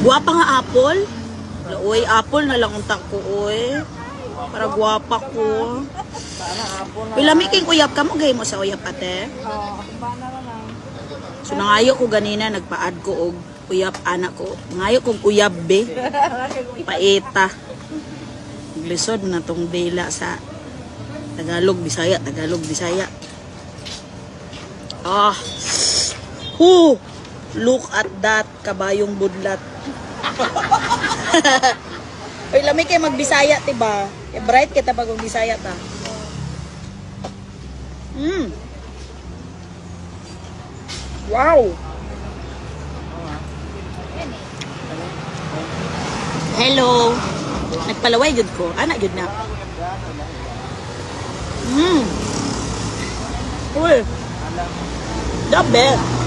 Guwapa nga apple. Uy, apple na lang untak ko, uy. Para guwapa ko. Pilamiking uyap ka mo, gay mo sa uyap, ate. So, nangayo ko ganina, nagpaad ko og uyap, anak ko. Nangayo kong uyab, be. Paeta. Naglisod na tong dila sa Tagalog, Bisaya, Tagalog, Bisaya. Ah. Look at that, kabayong budlat. Uy, lamig kayo magbisaya, tiba? E bright kita pag magbisaya ta. Wow. Hello. Nagpalaway jud ko. Ana jud na. Uy. The best.